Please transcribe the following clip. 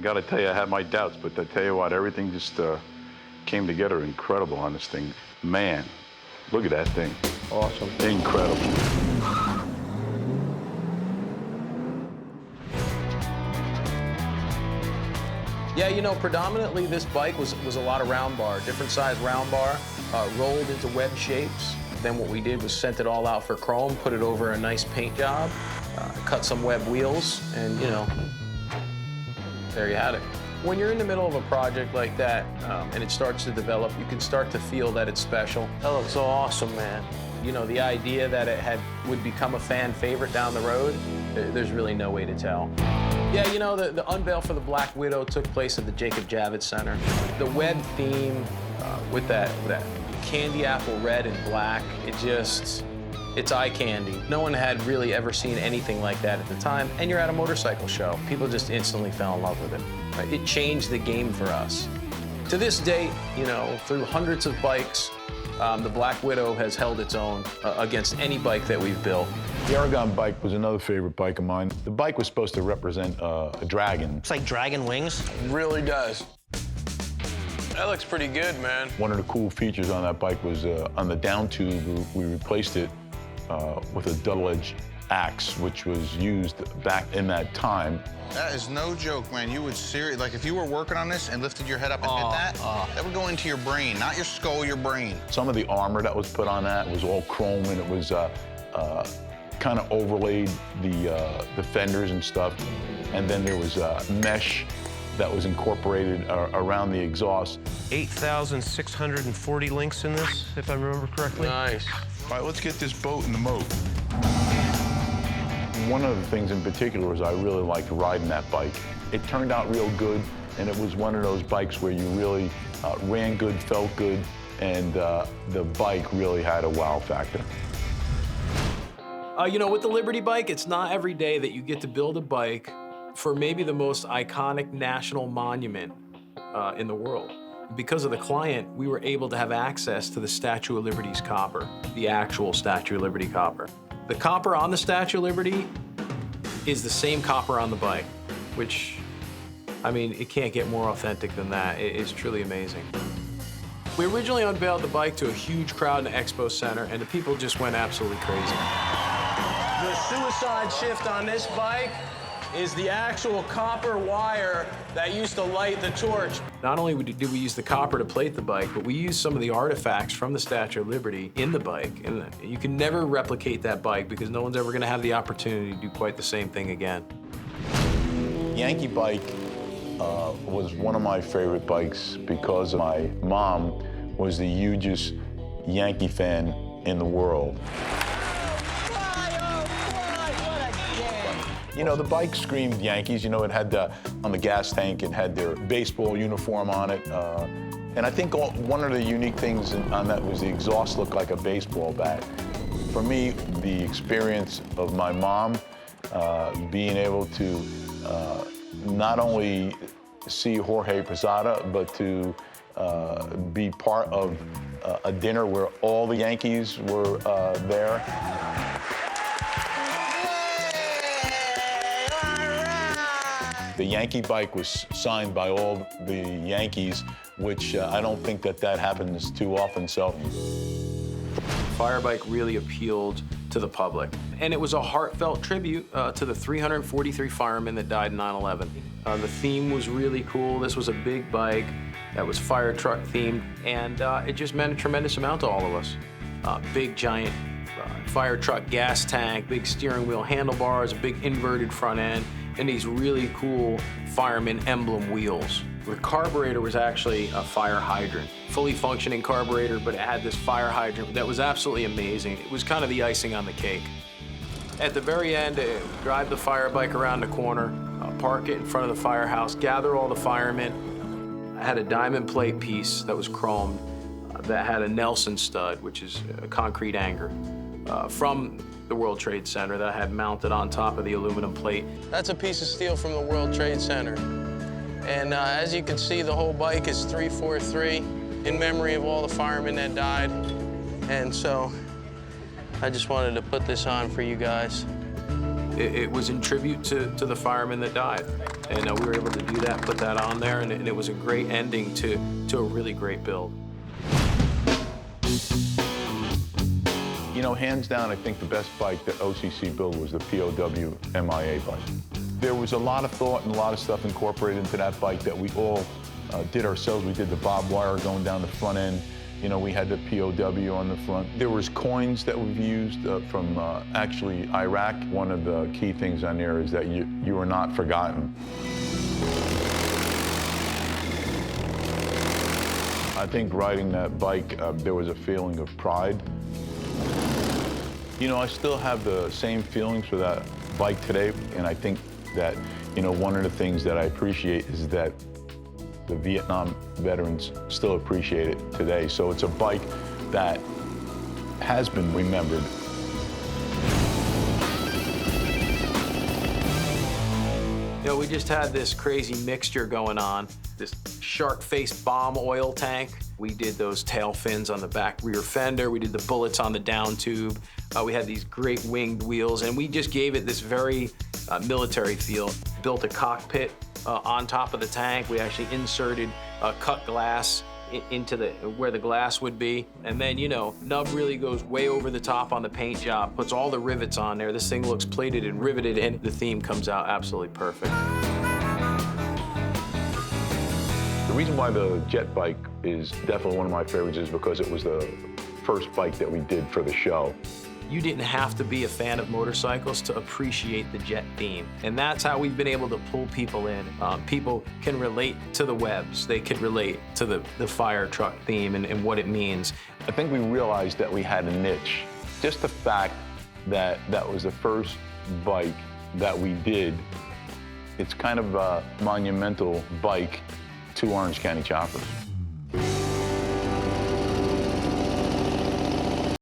got to tell you, I had my doubts, but I tell you what, everything just came together incredible on this thing. Man, look at that thing. Awesome. Incredible. Yeah, you know, predominantly this bike was a lot of round bar, different size round bar, rolled into web shapes. Then what we did was sent it all out for chrome, put it over a nice paint job, cut some web wheels, and you know, there you had it. When you're in the middle of a project like that and it starts to develop, you can start to feel that it's special. That looks so awesome, man. You know, the idea that it would become a fan favorite down the road, there's really no way to tell. Yeah, you know, the unveil for the Black Widow took place at the Jacob Javits Center. The web theme with that candy apple red and black, it's eye candy. No one had really ever seen anything like that at the time, and you're at a motorcycle show. People just instantly fell in love with it. Right? It changed the game for us. To this date, you know, through hundreds of bikes, the Black Widow has held its own against any bike that we've built. The Aragon bike was another favorite bike of mine. The bike was supposed to represent a dragon. It's like dragon wings. It really does. That looks pretty good, man. One of the cool features on that bike was on the down tube, we replaced it with a double-edged axe, which was used back in that time. That is no joke, man. You would like if you were working on this and lifted your head up and hit that would go into your brain, not your skull, your brain. Some of the armor that was put on that was all chrome, and it was kind of overlaid the fenders and stuff. And then there was mesh that was incorporated around the exhaust. 8,640 links in this, if I remember correctly. Nice. All right, let's get this boat in the moat. One of the things in particular was I really liked riding that bike. It turned out real good, and it was one of those bikes where you really ran good, felt good, and the bike really had a wow factor. You know, with the Liberty bike, it's not every day that you get to build a bike for maybe the most iconic national monument in the world. Because of the client, we were able to have access to the Statue of Liberty's copper, the actual Statue of Liberty copper. The copper on the Statue of Liberty is the same copper on the bike, which, I mean, it can't get more authentic than that. It's truly amazing. We originally unveiled the bike to a huge crowd in the expo center, and the people just went absolutely crazy. The suicide shift on this bike is the actual copper wire that used to light the torch. Not only did we use the copper to plate the bike, but we used some of the artifacts from the Statue of Liberty in the bike. And you can never replicate that bike because no one's ever gonna have the opportunity to do quite the same thing again. Yankee bike was one of my favorite bikes because my mom was the hugest Yankee fan in the world. You know, the bike screamed Yankees. You know, it had on the gas tank, it had their baseball uniform on it. And I think one of the unique things on that was the exhaust looked like a baseball bat. For me, the experience of my mom being able to not only see Jorge Posada, but to be part of a dinner where all the Yankees were there. The Yankee bike was signed by all the Yankees, which I don't think that happens too often. So, Fire bike really appealed to the public, and it was a heartfelt tribute to the 343 firemen that died in 9/11. The theme was really cool. This was a big bike that was fire truck themed, and it just meant a tremendous amount to all of us. Big giant fire truck gas tank, big steering wheel handlebars, a big inverted front end, and these really cool fireman emblem wheels. The carburetor was actually a fire hydrant, fully functioning carburetor, but it had this fire hydrant that was absolutely amazing. It was kind of the icing on the cake. At the very end, drive the fire bike around the corner, park it in front of the firehouse, gather all the firemen. I had a diamond plate piece that was chromed that had a Nelson stud, which is a concrete anchor, from the World Trade Center that I had mounted on top of the aluminum plate. That's a piece of steel from the World Trade Center. And as you can see, the whole bike is 343 in memory of all the firemen that died. And so I just wanted to put this on for you guys. It was in tribute to the firemen that died. And we were able to do that, put that on there, and it was a great ending to a really great build. You know, hands down, I think the best bike that OCC built was the POW MIA bike. There was a lot of thought and a lot of stuff incorporated into that bike that we all did ourselves. We did the barbed wire going down the front end. You know, we had the POW on the front. There was coins that we've used from actually Iraq. One of the key things on there is that you are not forgotten. I think riding that bike, there was a feeling of pride. You know, I still have the same feelings for that bike today, and I think that, you know, one of the things that I appreciate is that the Vietnam veterans still appreciate it today. So it's a bike that has been remembered. You know, we just had this crazy mixture going on, this shark face bomb oil tank. We did those tail fins on the back rear fender. We did the bullets on the down tube. We had these great winged wheels, and we just gave it this very military feel. Built a cockpit on top of the tank. We actually inserted cut glass into where the glass would be. And then, you know, Nub really goes way over the top on the paint job, puts all the rivets on there. This thing looks plated and riveted, and the theme comes out absolutely perfect. The reason why the jet bike is definitely one of my favorites is because it was the first bike that we did for the show. You didn't have to be a fan of motorcycles to appreciate the jet theme. And that's how we've been able to pull people in. People can relate to the webs. They could relate to the fire truck theme and what it means. I think we realized that we had a niche. Just the fact that that was the first bike that we did, it's kind of a monumental bike to Orange County choppers.